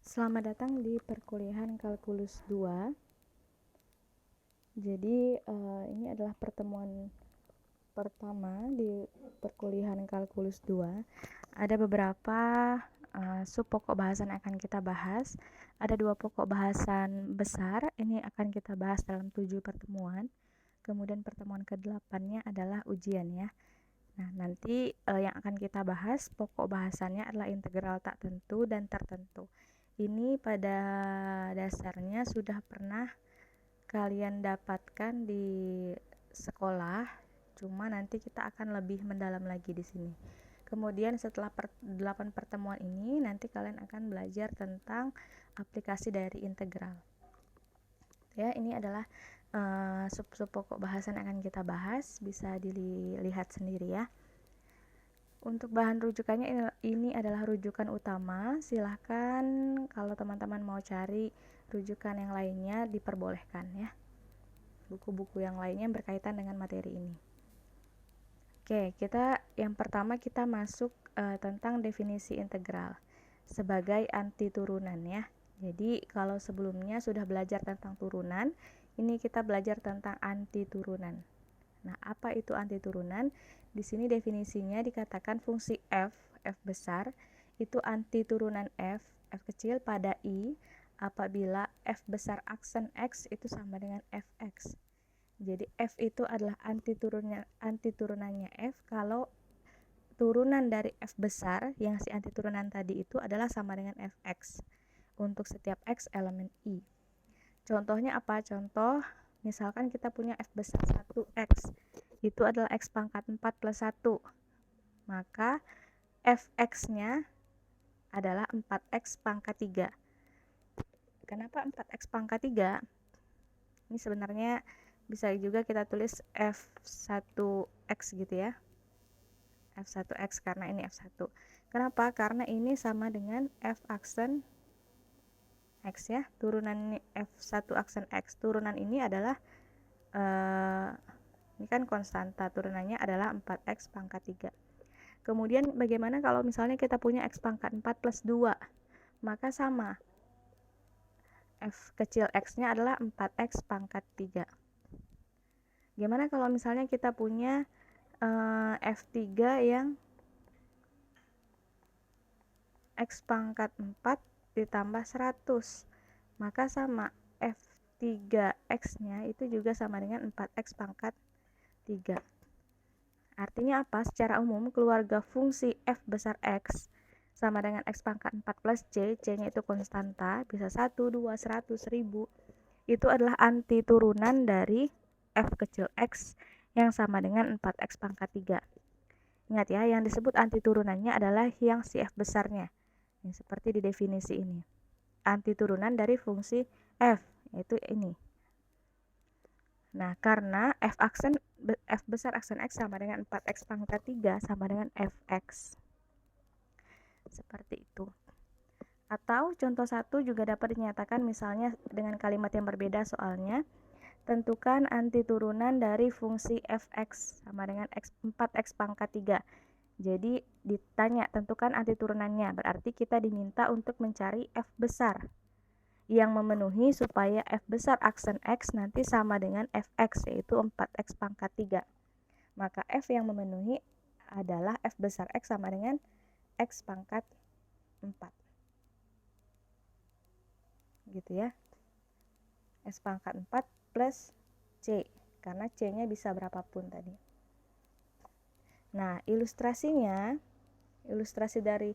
Selamat datang di perkuliahan Kalkulus 2. Jadi ini adalah pertemuan pertama di perkuliahan Kalkulus 2. Ada beberapa sub pokok bahasan yang akan kita bahas. Ada 2 pokok bahasan besar, ini akan kita bahas dalam 7 pertemuan. Kemudian pertemuan ke-8-nya adalah ujian ya. Nah, nanti yang akan kita bahas pokok bahasannya adalah integral tak tentu dan tertentu. Ini pada dasarnya sudah pernah kalian dapatkan di sekolah, cuma nanti kita akan lebih mendalam lagi di sini. Kemudian setelah 8 pertemuan ini, nanti kalian akan belajar tentang aplikasi dari integral. Ya, ini adalah sub-sub pokok bahasan yang akan kita bahas, bisa dilihat sendiri ya. Untuk bahan rujukannya ini adalah rujukan utama. Silahkan kalau teman-teman mau cari rujukan yang lainnya diperbolehkan ya. Buku-buku yang lainnya yang berkaitan dengan materi ini. Oke, yang pertama kita masuk tentang definisi integral sebagai antiturunan ya. Jadi kalau sebelumnya sudah belajar tentang turunan, ini kita belajar tentang antiturunan. Nah, apa itu antiturunan? Di sini definisinya dikatakan fungsi f besar, itu antiturunan f kecil pada i apabila f besar aksen x itu sama dengan fx. Jadi f itu adalah antiturunannya f kalau turunan dari f besar yang si antiturunan tadi itu adalah sama dengan fx untuk setiap x elemen i. Contohnya apa? Contoh, misalkan kita punya f besar 1x, itu adalah x pangkat 4 plus 1. Maka fx-nya adalah 4x pangkat 3. Kenapa 4x pangkat 3? Ini sebenarnya bisa juga kita tulis f1x gitu ya. f1x karena ini f1. Kenapa? Karena ini sama dengan f aksen x ya. Turunan f1 aksen x. Turunan ini adalah ini kan konstanta, turunannya adalah 4x pangkat 3. Kemudian bagaimana kalau misalnya kita punya x pangkat 4 plus 2? Maka sama. F kecil x-nya adalah 4x pangkat 3. Gimana kalau misalnya kita punya F3 yang X pangkat 4 ditambah 100, maka sama F3X-nya itu juga sama dengan 4X pangkat 3. Artinya apa? Secara umum, keluarga fungsi F besar X sama dengan X pangkat 4 plus C, C-nya itu konstanta, bisa 1, 2, 100, 1000, itu adalah antiturunan dari F kecil X yang sama dengan 4X pangkat 3. Ingat ya, yang disebut antiturunannya adalah yang si F besarnya. Ini seperti di definisi ini. Antiturunan dari fungsi F, yaitu ini. Nah, karena F besar aksen X sama dengan 4X pangkat 3 sama dengan Fx. Seperti itu. Atau contoh 1 juga dapat dinyatakan misalnya dengan kalimat yang berbeda soalnya. Tentukan antiturunan dari fungsi fx sama dengan 4x pangkat 3. Jadi ditanya tentukan antiturunannya, berarti kita diminta untuk mencari f besar yang memenuhi supaya f besar aksen x nanti sama dengan fx, yaitu 4x pangkat 3. Maka f yang memenuhi adalah f besar x sama dengan x pangkat 4. Gitu ya. X pangkat 4 plus C, karena C-nya bisa berapapun tadi. Nah, ilustrasi dari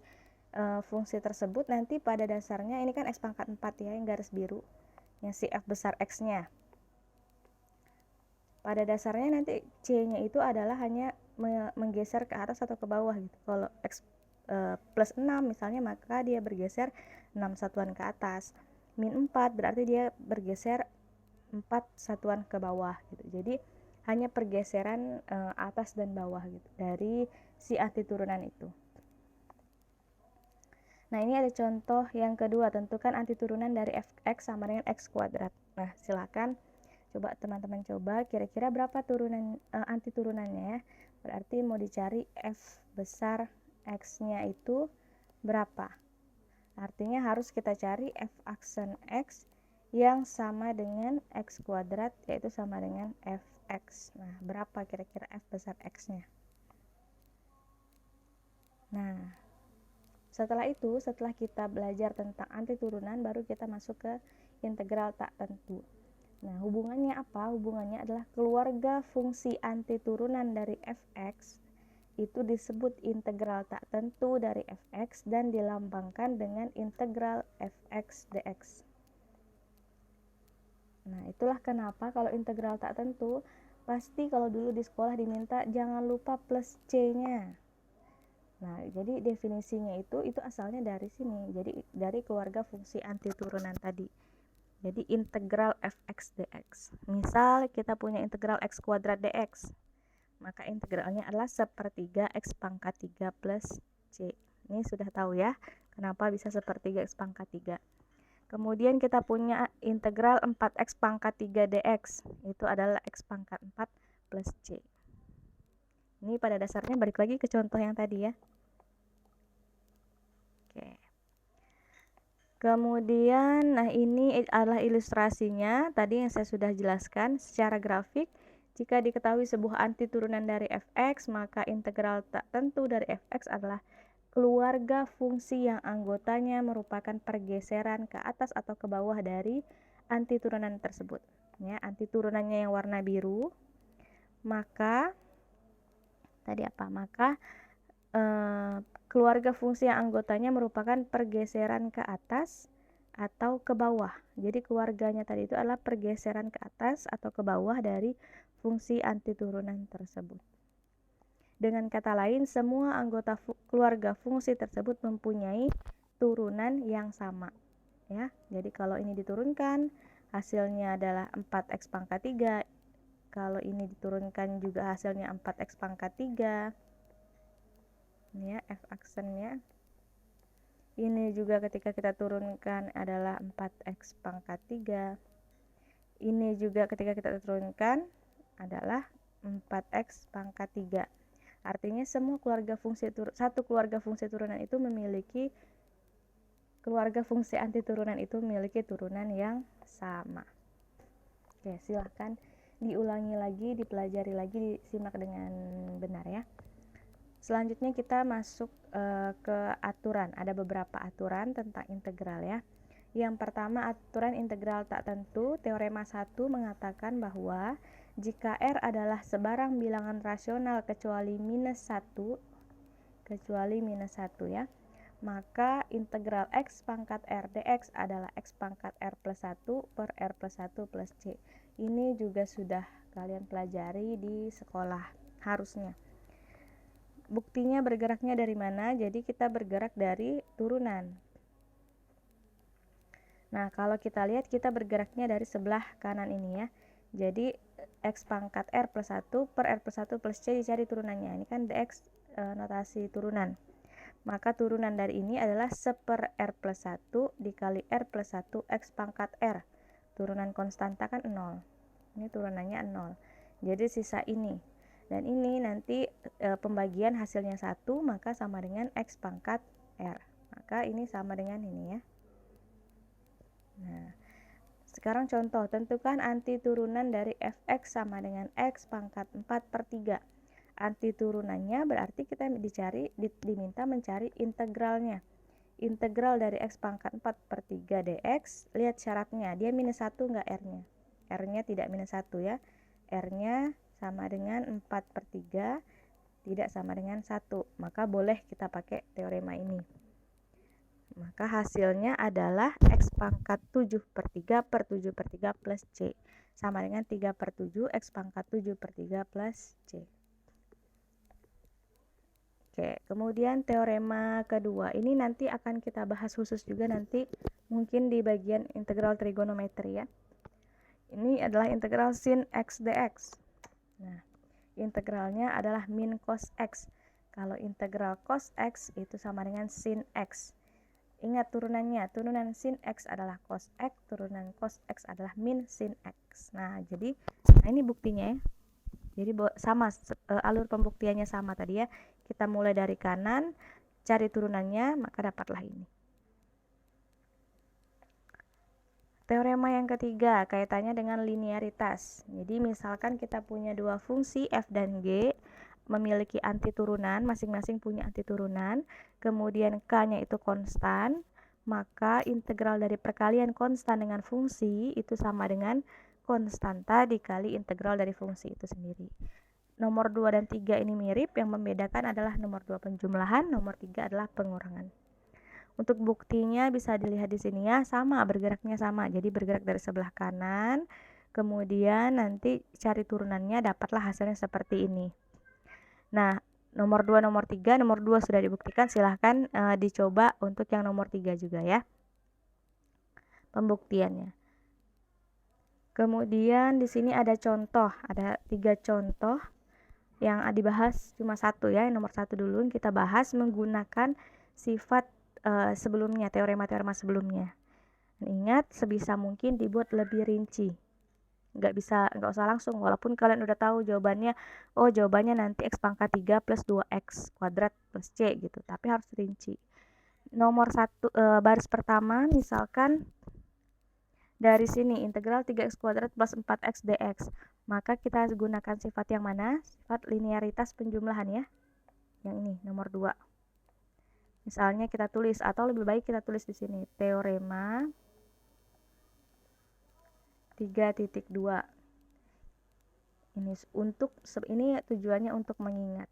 fungsi tersebut nanti pada dasarnya ini kan X pangkat 4 ya, yang garis biru, yang si F besar X-nya. Pada dasarnya nanti C-nya itu adalah hanya menggeser ke atas atau ke bawah gitu. Kalau X plus 6 misalnya, maka dia bergeser 6 satuan ke atas. Min 4 berarti dia bergeser 4 satuan ke bawah gitu. Jadi hanya pergeseran atas dan bawah gitu dari si antiturunan itu. Nah, ini ada contoh yang kedua, tentukan antiturunan dari fx sama dengan x kuadrat. Nah, silakan coba teman-teman coba kira-kira berapa antiturunannya ya. Berarti mau dicari f besar x-nya itu berapa. Artinya harus kita cari f aksen x yang sama dengan x kuadrat, yaitu sama dengan fx. Nah, berapa kira-kira f besar x-nya? Nah, setelah kita belajar tentang antiturunan, baru kita masuk ke integral tak tentu. Nah, hubungannya apa? Hubungannya adalah keluarga fungsi antiturunan dari fx itu disebut integral tak tentu dari fx dan dilambangkan dengan integral fx dx. Nah, itulah kenapa kalau integral tak tentu, pasti kalau dulu di sekolah diminta jangan lupa plus c-nya. Nah, jadi definisinya itu asalnya dari sini. Jadi dari keluarga fungsi antiturunan tadi. Jadi integral fx dx. Misal kita punya integral x kuadrat dx, maka integralnya adalah sepertiga x pangkat 3 plus c. Ini sudah tahu ya, kenapa bisa sepertiga x pangkat 3. Kemudian kita punya integral 4x pangkat 3 dx, itu adalah x pangkat 4 plus c. Ini pada dasarnya balik lagi ke contoh yang tadi ya. Oke. Kemudian, nah ini adalah ilustrasinya, tadi yang saya sudah jelaskan secara grafik. Jika diketahui sebuah antiturunan dari fx, maka integral tak tentu dari fx adalah keluarga fungsi yang anggotanya merupakan pergeseran ke atas atau ke bawah dari antiturunan tersebut. Ya, antiturunannya yang warna biru, maka tadi apa? Maka keluarga fungsi yang anggotanya merupakan pergeseran ke atas atau ke bawah. Jadi keluarganya tadi itu adalah pergeseran ke atas atau ke bawah dari fungsi antiturunan tersebut. Dengan kata lain, semua anggota keluarga fungsi tersebut mempunyai turunan yang sama. Ya, jadi kalau ini diturunkan, hasilnya adalah 4x pangkat 3. Kalau ini diturunkan juga hasilnya 4x pangkat 3. Ini ya, f aksennya. Ini juga ketika kita turunkan adalah 4x pangkat 3. Ini juga ketika kita turunkan adalah 4x pangkat 3. Artinya semua satu keluarga fungsi turunan itu memiliki keluarga fungsi antiturunan itu memiliki turunan yang sama. Oke, silahkan diulangi lagi, dipelajari lagi, disimak dengan benar ya. Selanjutnya kita masuk ke aturan. Ada beberapa aturan tentang integral ya. Yang pertama, aturan integral tak tentu. Teorema 1 mengatakan bahwa jika R adalah sebarang bilangan rasional kecuali minus 1 ya, maka integral x pangkat R dx adalah x pangkat R plus 1 per R plus 1 plus C. Ini juga sudah kalian pelajari di sekolah harusnya. Buktinya bergeraknya dari mana? Jadi kita bergerak dari turunan. Nah, kalau kita lihat kita bergeraknya dari sebelah kanan ini ya. Jadi x pangkat R plus 1 per R plus 1 plus C dicari turunannya. Ini kan dx notasi turunan. Maka turunan dari ini adalah 1 per R plus 1 dikali R plus 1 X pangkat R. Turunan konstanta kan 0. Ini turunannya 0. Jadi sisa ini. Dan ini nanti pembagian hasilnya 1, maka sama dengan X pangkat R. Maka ini sama dengan ini ya. Nah, sekarang contoh. Tentukan antiturunan dari fx sama dengan X pangkat 4 per 3. Antiturunannya berarti kita diminta mencari integralnya. Integral dari x pangkat 4 per 3 dx, lihat syaratnya, dia minus 1 enggak r-nya? R-nya tidak minus 1 ya. R-nya sama dengan 4 per 3, tidak sama dengan 1. Maka boleh kita pakai teorema ini. Maka hasilnya adalah x pangkat 7 per 3 per 7 per 3 plus c. Sama dengan 3 per 7, x pangkat 7 per 3 plus c. Oke, kemudian teorema kedua ini nanti akan kita bahas khusus juga nanti mungkin di bagian integral trigonometri ya. Ini adalah integral sin x dx. Nah, integralnya adalah min cos x. Kalau integral cos x itu sama dengan sin x. Ingat turunannya, turunan sin x adalah cos x, turunan cos x adalah min sin x. Nah, jadi ini buktinya ya. Jadi sama, alur pembuktiannya sama tadi ya. Kita mulai dari kanan, cari turunannya, maka dapatlah ini. Teorema yang ketiga kaitannya dengan linearitas. Jadi misalkan kita punya dua fungsi f dan g memiliki antiturunan, masing-masing punya antiturunan, kemudian k-nya itu konstan, maka integral dari perkalian konstan dengan fungsi itu sama dengan konstanta dikali integral dari fungsi itu sendiri. Nomor 2 dan 3 ini mirip, yang membedakan adalah nomor 2 penjumlahan, nomor 3 adalah pengurangan. Untuk buktinya bisa dilihat di sini ya, sama, bergeraknya sama. Jadi bergerak dari sebelah kanan, kemudian nanti cari turunannya, dapatlah hasilnya seperti ini. Nah, nomor 2, nomor 3, nomor 2 sudah dibuktikan, silahkan dicoba untuk yang nomor 3 juga ya. Pembuktiannya. Kemudian di sini ada contoh, ada 3 contoh yang dibahas cuma satu ya, yang nomor 1 dulu kita bahas menggunakan sifat sebelumnya, teorema-teorema sebelumnya. Dan ingat, sebisa mungkin dibuat lebih rinci. Nggak usah langsung, walaupun kalian udah tahu jawabannya, oh jawabannya nanti x pangkat 3 plus 2x kuadrat plus c gitu, tapi harus rinci. Nomor 1, baris pertama, misalkan dari sini integral 3x kuadrat plus 4x dx, maka kita gunakan sifat yang mana? Sifat linearitas penjumlahan ya, yang ini, nomor 2. Misalnya kita tulis, atau lebih baik kita tulis di sini, teorema 3.2. Ini tujuannya untuk mengingat.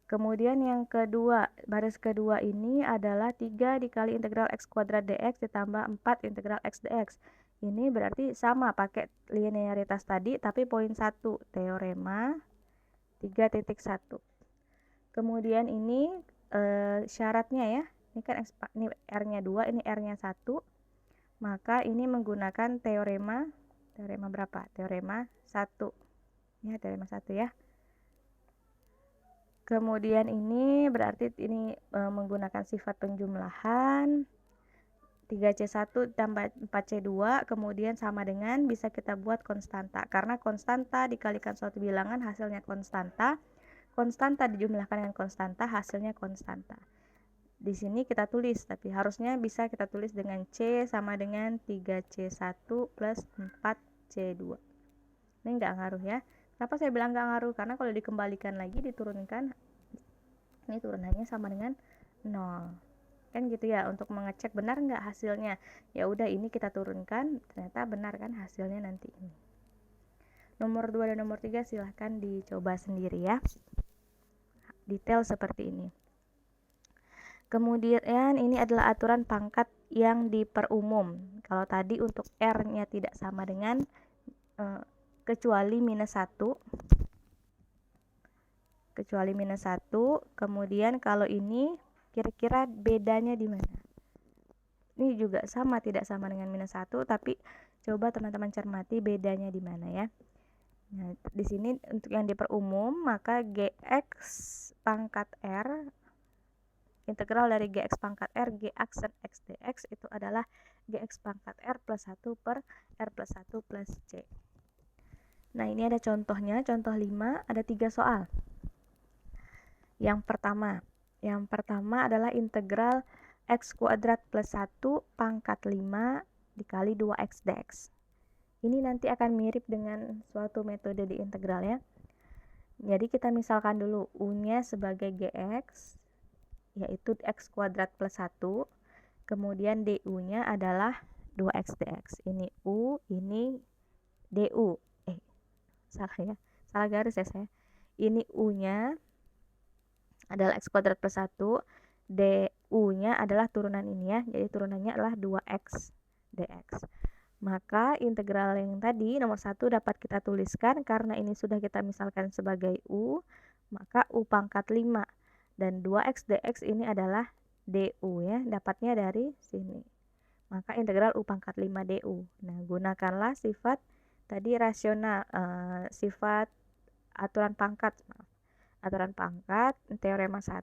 Kemudian yang kedua, baris kedua ini adalah 3 dikali integral x kuadrat dx ditambah 4 integral x dx. Ini berarti sama pakai linearitas tadi, tapi poin 1, teorema 3.1. Kemudian ini syaratnya ya, ini kan ini R-nya 2, ini R-nya 1, maka ini menggunakan teorema berapa? Teorema 1 ya, teorema 1 ya. Kemudian ini berarti ini menggunakan sifat penjumlahan 3C1 tambah 4C2, kemudian sama dengan bisa kita buat konstanta, karena konstanta dikalikan suatu bilangan hasilnya konstanta, konstanta dijumlahkan dengan konstanta, hasilnya konstanta. Di sini kita tulis, tapi harusnya bisa kita tulis dengan C sama dengan 3C1 plus 4C2. Ini nggak ngaruh ya. Kenapa saya bilang nggak ngaruh? Karena kalau dikembalikan lagi, diturunkan, ini turunannya sama dengan 0. Kan gitu ya, untuk mengecek benar nggak hasilnya. Ya udah, ini kita turunkan, ternyata benar kan hasilnya nanti ini. Nomor 2 dan nomor 3 silahkan dicoba sendiri ya. Detail seperti ini. Kemudian ini adalah aturan pangkat yang diperumum. Kalau tadi untuk R-nya tidak sama dengan kecuali minus 1. Kecuali minus 1. Kemudian kalau ini kira-kira bedanya di mana? Ini juga sama, tidak sama dengan minus 1, tapi coba teman-teman cermati bedanya di mana ya. Nah, di sini untuk yang diperumum, maka Gx pangkat R, integral dari Gx pangkat R, Gx dan X dx itu adalah Gx pangkat R plus 1 per R plus 1 plus C. Nah, ini ada contohnya, contoh 5, ada 3 soal. Yang pertama adalah integral x kuadrat plus 1 pangkat 5 dikali 2x dx. Ini nanti akan mirip dengan suatu metode di integral ya. Jadi kita misalkan dulu U-nya sebagai Gx, yaitu x kuadrat plus 1, kemudian du-nya adalah 2x dx. Ini U, ini du. Salah garis ya saya. Ini U-nya adalah x kuadrat plus 1, du-nya adalah turunan ini ya, jadi turunannya adalah 2x dx. Maka integral yang tadi nomor 1 dapat kita tuliskan, karena ini sudah kita misalkan sebagai U, maka U pangkat 5, dan 2x dx ini adalah du ya, dapatnya dari sini. Maka integral U pangkat 5 du. Nah, gunakanlah sifat tadi rasional, sifat aturan pangkat, teorema 1,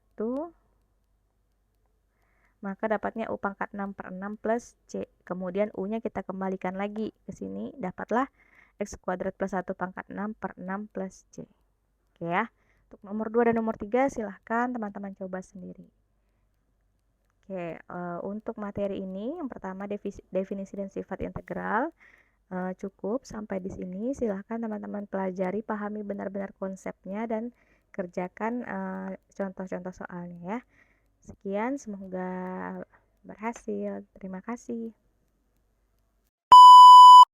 maka dapatnya U pangkat 6 per 6 plus C. Kemudian U-nya kita kembalikan lagi ke sini, dapatlah X kuadrat plus 1 pangkat 6 per 6 plus C. Oke ya. Untuk nomor 2 dan nomor 3 silahkan teman-teman coba sendiri. Oke Oke, untuk materi ini yang pertama definisi dan sifat integral cukup sampai di sini. Silahkan teman-teman pelajari, pahami benar-benar konsepnya dan kerjakan contoh-contoh soalnya ya. Sekian, semoga berhasil. Terima kasih.